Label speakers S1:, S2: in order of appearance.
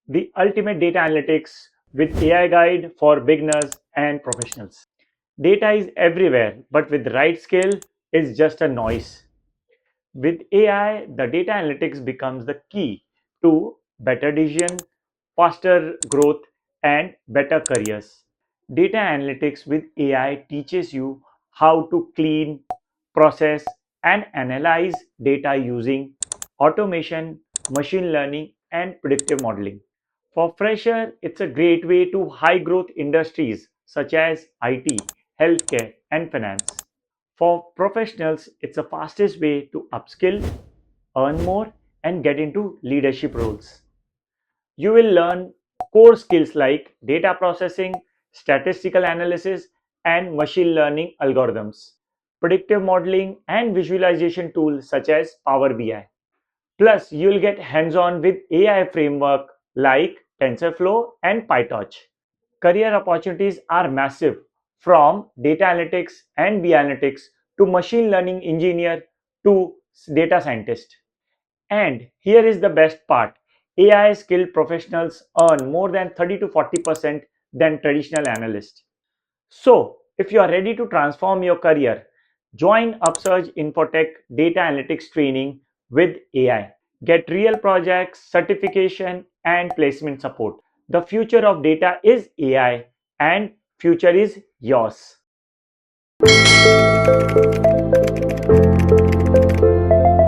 S1: the ultimate data analytics with AI guide for beginners and professionals. Data is everywhere, but with the right skill, it's just a noise. With AI, the data analytics becomes the key to better decision, faster growth, and better careers. Data analytics with AI teaches you how to clean, process, and analyze data using automation, machine learning, and predictive modeling. For fresher, it's a great way to high growth industries such as IT, healthcare, and finance. For professionals, it's the fastest way to upskill, earn more, and get into leadership roles. You will learn core skills like data processing, statistical analysis, and machine learning algorithms, predictive modeling, and visualization tools such as Power BI. Plus, you'll get hands on with AI framework like TensorFlow and PyTorch. Career opportunities are massive from data analytics and BI analytics to machine learning engineer to data scientist. And here is the best part, AI skilled professionals earn more than 30 to 40% than traditional analysts. So, if you are ready to transform your career, join Upsurge Infotech data analytics training with AI. Get real projects, certification, and placement support. The future of data is AI, and future is yours.